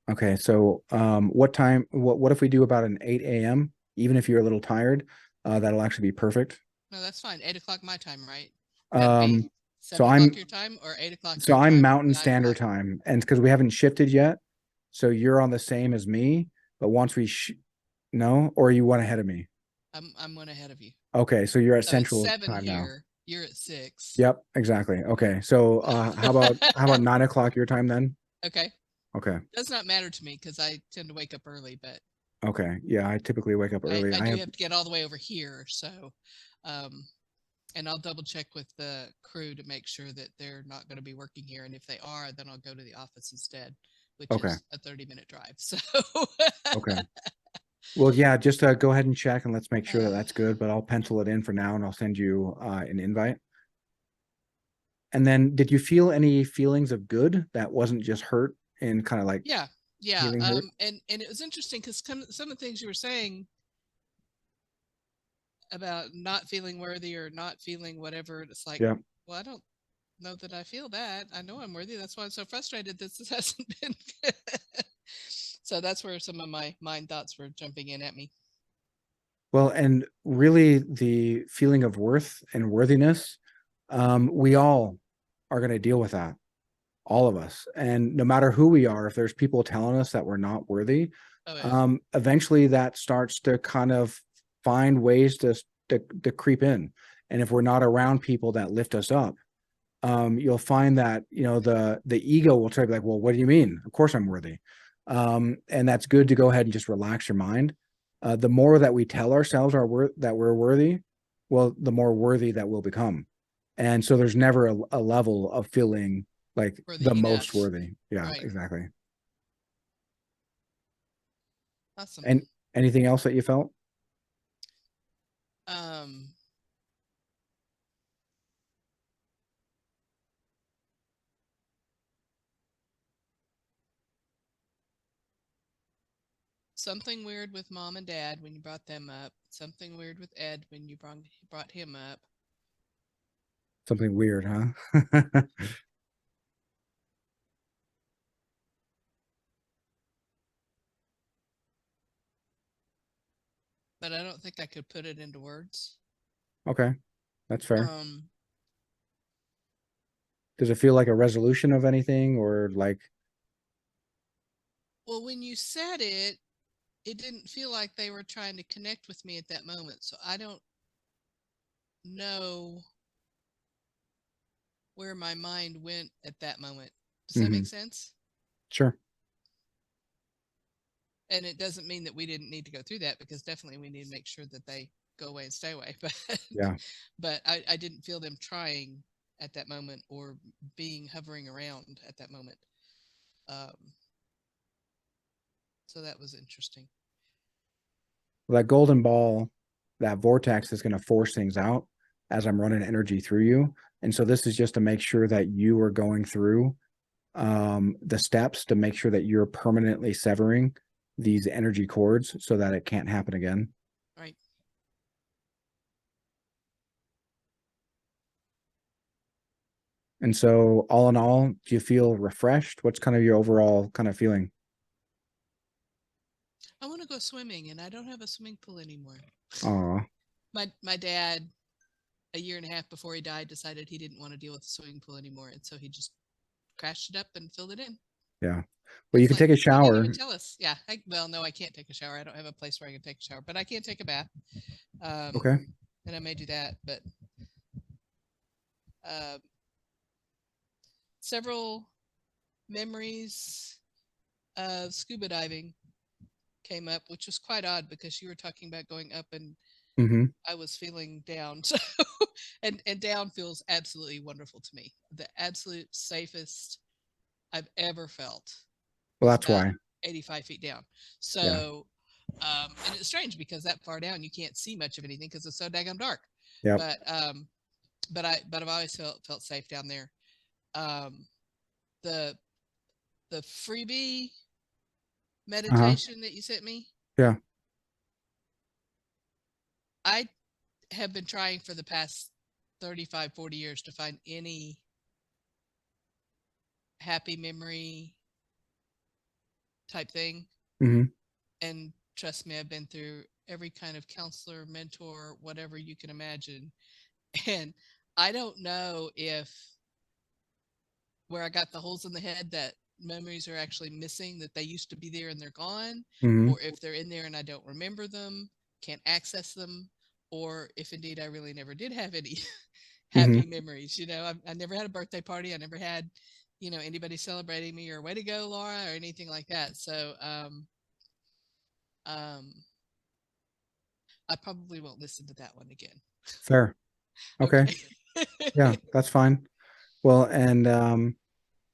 Okay. So, what if we do about an 8 a.m., even if you're a little tired, that'll actually be perfect. No, that's fine. 8 o'clock my time, right? No, wait. Um, so 7 o'clock I'm, your time or 8 o'clock so your I'm time? Mountain 9 o'clock. Standard Time, and because we haven't shifted yet, so you're on the same as me, but once no, or you went ahead of me. I'm one ahead of you. Okay. So you're at So it's Central 7 Time now. here. You're at 6. Yep, exactly. Okay. So how about 9 o'clock your time then? Okay. Okay. Does not matter to me because I tend to wake up early, but Okay. Yeah, I typically wake up early. I I do have have to get all the way over here. So, um, and I'll double check with the crew to make sure that they're not going to be working here. And if they are, then I'll go to the office instead, which okay. is a 30-minute drive. So, Okay. Well, yeah, just go ahead and check and let's make sure that uh, that's good, but I'll pencil it in for now and I'll send you an invite. And then did you feel any feelings of good that wasn't just hurt and kind of like yeah, yeah. healing hurt? And it was interesting because some of the things you were saying about not feeling worthy or not feeling whatever, it's like, Yeah. well, I don't know that I feel that. I know I'm worthy. That's why I'm so frustrated that this hasn't been good. So that's where some of my mind thoughts were jumping in at me. Well, and really the feeling of worth and worthiness, we all are going to deal with that, all of us. And no matter who we are, if there's people telling us that we're not worthy, Oh yeah, eventually that starts to kind of find ways to creep in. And if we're not around people that lift us up, you'll find that the ego will try to be like, well, what do you mean? Of course I'm worthy. And that's good to go ahead and just relax your mind. The more that we tell ourselves that we're worthy, well, the more worthy that we'll become. And so there's never a level of feeling like the worthy most enough. worthy. Yeah, Right. exactly. Awesome. And anything else that you felt? Um, Something weird with mom and dad when you brought them up. Something weird with Ed when you brought him up. Something weird, huh? But I don't think I could put it into words. Okay, that's fair. Um, Does it feel like a resolution of anything or like, well, when you said it didn't feel like they were trying to connect with me at that moment. So I don't know where my mind went at that moment. Does that make mhm, sense? sure. And it doesn't mean that we didn't need to go through that because definitely we need to make sure that they go away and stay away. Yeah. But I didn't feel them trying at that moment or being hovering around at that moment. Um, so that was interesting. Well, that golden ball, that vortex is going to force things out as I'm running energy through you. And so this is just to make sure that you are going through the steps to make sure that you're permanently severing these energy cords so that it can't happen again. Right. And so all in all, do you feel refreshed? What's kind of your overall kind of feeling? I want to go swimming and I don't have a swimming pool anymore. Oh, My dad, a year and a half before he died, decided he didn't want to deal with the swimming pool anymore. And so he just crashed it up and filled it in. yeah. Well, you It's can like take a he didn't even shower. tell us. Yeah. Well, no, I can't take a shower. I don't have a place where I can take a shower, but I can take a bath. Um, Okay. and I may do that. But uh, several memories of scuba diving came up, which was quite odd because you were talking about going up and Mm-hmm. I was feeling down. So, and down feels absolutely wonderful to me. The absolute safest I've ever felt Well, is that's about why. 85 feet down. Yeah. So, and it's strange because that far down you can't see much of anything because it's so daggum dark. Yep. But I've always felt safe down there. Um, the the freebie Uh-huh. meditation that you sent me, Yeah. I have been trying for the past 35, 40 years to find any happy memory type thing. Mm-hmm. And trust me, I've been through every kind of counselor, mentor, whatever you can imagine. And I don't know if where I got the holes in the head that memories are actually missing, that they used to be there and they're gone, Mm-hmm. or if they're in there and I don't remember them, can't access them, or if indeed I really never did have any Mm-hmm. happy memories. I never had a birthday party. I never had, anybody celebrating me or way to go, Laura, or anything like that. So, um, I probably won't listen to that one again. Fair. Okay. Okay. Yeah, that's fine. Well, and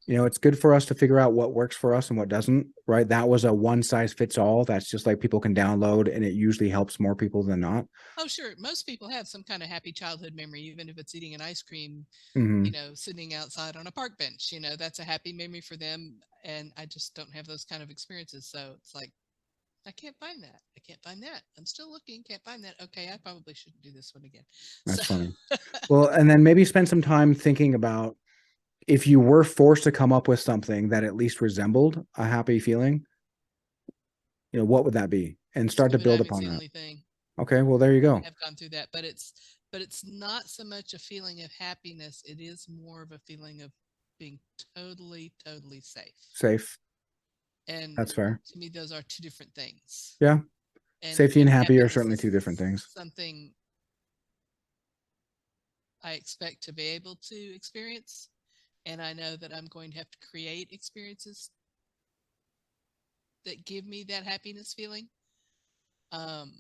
it's good for us to figure out what works for us and what doesn't, right? That was a one size fits all. That's just like people can download, and it usually helps more people than not. Oh, sure. Most people have some kind of happy childhood memory, even if it's eating an ice cream, Mm-hmm. sitting outside on a park bench. That's a happy memory for them. And I just don't have those kind of experiences. So it's like, I can't find that. I can't find that. I'm still looking. Can't find that. Okay, I probably shouldn't do this one again. So, That's funny. Well, and then maybe spend some time thinking about if you were forced to come up with something that at least resembled a happy feeling, what would that be? And start to scuba build diving's upon the that. only thing. Okay, well, there you I go. have gone through that, but it's not so much a feeling of happiness. It is more of a feeling of being totally, totally safe. Safe. And That's fair. to me, those are two different things. Yeah. And Safety and happy are happiness certainly is two different things. something I expect to be able to experience. And I know that I'm going to have to create experiences that give me that happiness feeling. Um,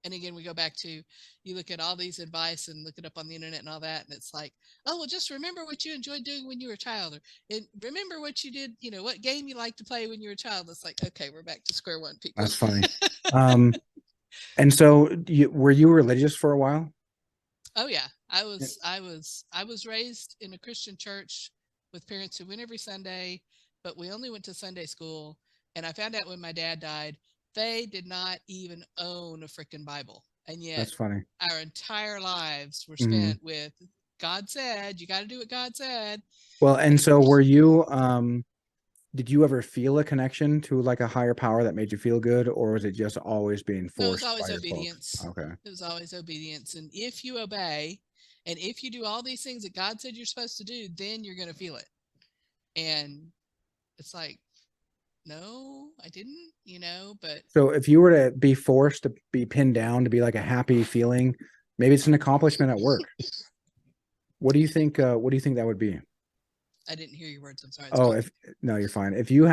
and again, we go back to, you look at all these advice and look it up on the internet and all that, and it's like, oh, well, just remember what you enjoyed doing when you were a child, or and remember what you did, what game you liked to play when you were a child. It's like, okay, we're back to square one, people. That's funny. Um, and so were you religious for a while? Oh yeah, I Yeah. was I was I was raised in a Christian church with parents who went every Sunday, but we only went to Sunday school. And I found out when my dad died, they did not even own a freaking Bible, and yet That's funny. our entire lives were Hmm. spent with God said, you got to do what God said. Well, and And of so course, were you, did you ever feel a connection to like a higher power that made you feel good, or was it just always being no, it was forced by always your folks? obedience. Okay. It was always obedience. And if you obey, and if you do all these things that God said you're supposed to do, then you're going to feel it. And it's like, no, I didn't, but So if you were to be forced to be pinned down to be like a happy feeling, maybe it's an accomplishment at work. What do you think that would be? I didn't hear your words. I'm sorry. It's Oh, coughing. if no, you're fine. If you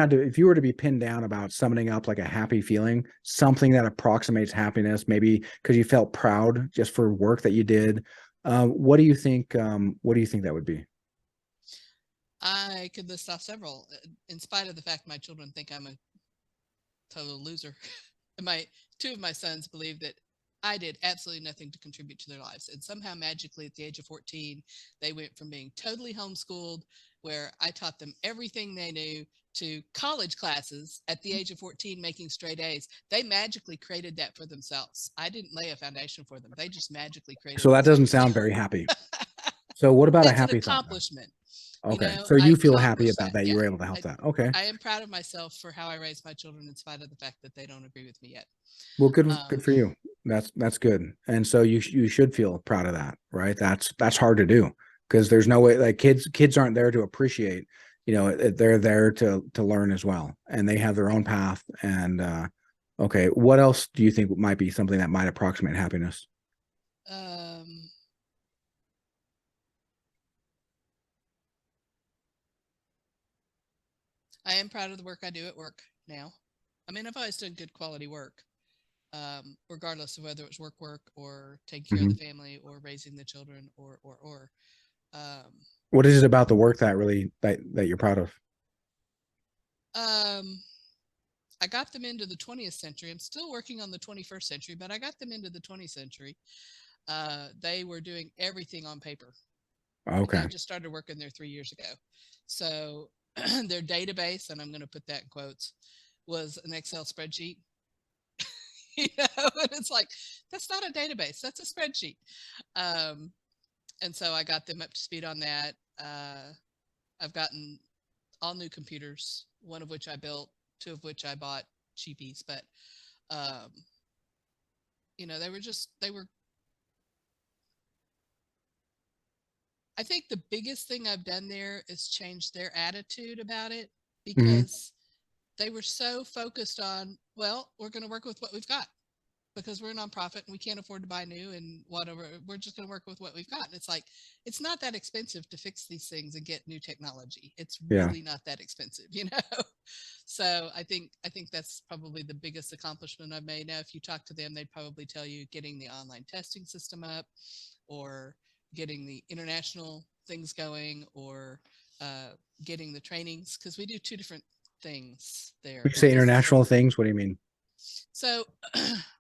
were to be pinned down about summoning up like a happy feeling, something that approximates happiness, maybe because you felt proud just for work that you did, what do you think? What do you think that would be? I could list off several, in spite of the fact my children think I'm a total loser. And my two of my sons believe that I did absolutely nothing to contribute to their lives. And somehow magically at the age of 14, they went from being totally homeschooled, where I taught them everything they knew, to college classes at the age of 14 making straight A's. They magically created that for themselves. I didn't lay a foundation for them. They just magically created So that doesn't themselves. sound very happy. So what about a It's an happy thought then? accomplishment. Okay. So I you feel happy accomplished about that. that you Yeah. were able to help I, that. Okay. I am proud of myself for how I raised my children in spite of the fact that they don't agree with me yet. Well, good Um, for you. That's good. And so you should feel proud of that, right? That's hard to do because there's no way like kids aren't there to appreciate, they're there to learn as well, and they have their own path. And okay, what else do you think might be something that might approximate happiness? um, I am proud of the work I do at work now. I mean, I've always done good quality work, regardless of whether it was work or taking care of Hmm. the family or raising the children or. Um, What is it about the work that really that you're proud of? um, I got them into the 20th century. I'm still working on the 21st century, but I got them into the 20th century. They were doing everything on paper. Okay, I Okay. just started working there 3 years ago. So their database, and I'm going to put that in quotes, was an Excel spreadsheet. And it's like, that's not a database, that's a spreadsheet. Um, and so I got them up to speed on that. I've gotten all new computers, one of which I built, two of which I bought cheapies, but um, they were. I think the biggest thing I've done there is change their attitude about it Hmm. because they were so focused on, well, we're going to work with what we've got because we're a nonprofit and we can't afford to buy new and whatever. We're just going to work with what we've got. And it's like, it's not that expensive to fix these things and get new technology. It's Yeah. really not that expensive, you know? So I think that's probably the biggest accomplishment I've made. Now, if you talk to them, they'd probably tell you getting the online testing system up or getting the international things going or getting the trainings because we do two different things there When you say because international things, what do you mean? so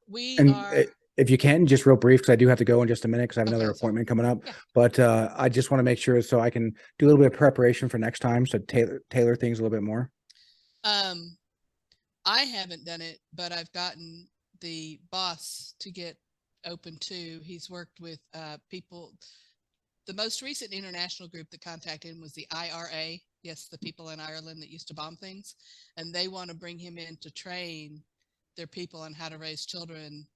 we And are if you can, just real brief, because I do have to go in just a minute because I have another okay. Sorry. appointment coming up. Yeah. But I just want to make sure so I can do a little bit of preparation for next time. So tailor things a little bit more. Um, I haven't done it, but I've gotten the boss to get open too. He's worked with people. The most recent international group that contacted him was the IRA. Yes, the people in Ireland that used to bomb things. And they want to bring him in to train their people on how to raise children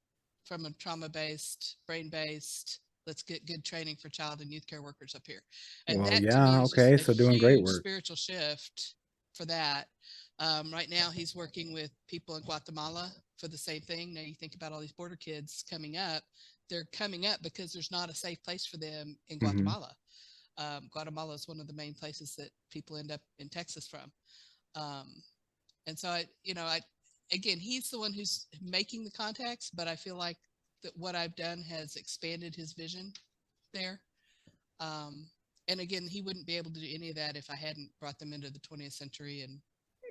from a trauma based, brain based. Let's get good training for child and youth care workers up here. And Well, that to me yeah, is just okay. a So doing great huge work. spiritual shift for that. Right now, he's working with people in Guatemala for the same thing. Now, you think about all these border kids coming up, they're coming up because there's not a safe place for them in Hmm. Guatemala. Guatemala is one of the main places that people end up in Texas from. Um, and so again, he's the one who's making the contacts, but I feel like that what I've done has expanded his vision there. Um, and again, he wouldn't be able to do any of that if I hadn't brought them into the 20th century and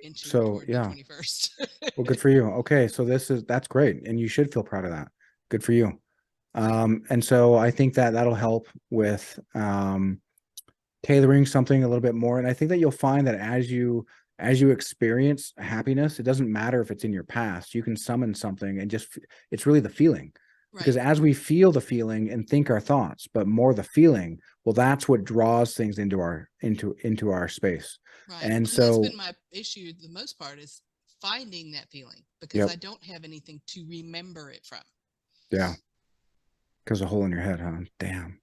inching So toward the yeah. 21st. Well, good for you. Okay, so that's great, and you should feel proud of that. Good for you. And so I think that that'll help with tailoring something a little bit more. And I think that you'll find that as you experience happiness, it doesn't matter if it's in your past. You can summon something and just it's really the feeling. Because Right. as we feel the feeling and think our thoughts, but more the feeling, well, that's what draws things into our space. Right. And Well, and that's so, been my issue the most part is finding that feeling because yep, I don't have anything to remember it from. yeah, because a hole in your head, huh? Damn.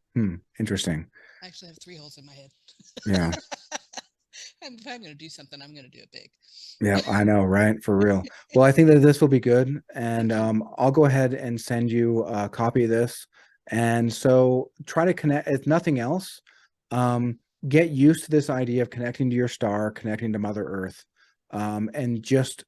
Interesting. I actually have three holes in my head. Yeah. And if I'm going to do something, I'm going to do it big. Yeah, I know, right? For real. Well, I think that this will be good, and Thank you. I'll go ahead and send you a copy of this. And so try to connect, if nothing else, um, get used to this idea of connecting to your star, connecting to Mother Earth, and just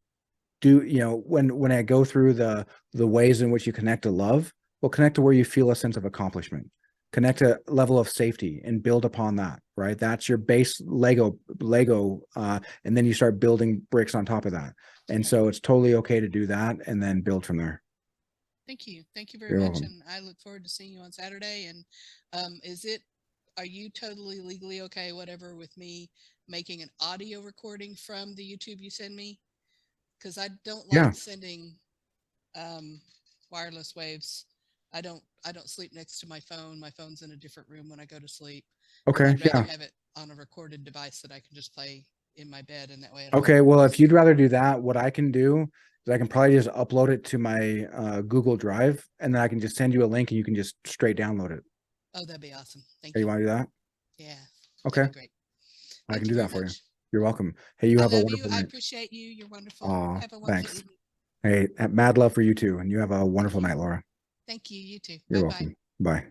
do, when I go through the ways in which you connect to love, well, connect to where you feel a sense of accomplishment, connect a level of safety and build upon that, right? That's your base Lego, and then you start building bricks on top of that. And Right. so it's totally okay to do that and then build from there. Thank you. Thank you very You're much. welcome. And I look forward to seeing you on Saturday. And are you totally legally okay, whatever, with me making an audio recording from the YouTube you send me? Because I don't Yeah. like sending um, wireless waves. I don't sleep next to my phone. My phone's in a different room when I go to sleep, and Okay. I'd rather Yeah. have it on a recorded device that I can just play in my bed, and that way I don't have Okay. to Well, worry. if you'd rather do that, what I can do is I can probably just upload it to my Google Drive, and then I can just send you a link and you can just straight download it. Oh, that'd be awesome. Thank Hey, you you. want to do that? Yeah, that'd Okay. be great. I can Thank you do very that for you. much. You're welcome. Hey, you I have a love you. wonderful I night. appreciate you. You're wonderful. Aw, Have a wonderful thanks. evening. Hey, mad love for you too. And you have a Thank wonderful you. night, Laura. Thank you. You too. You're Bye bye. welcome. Bye.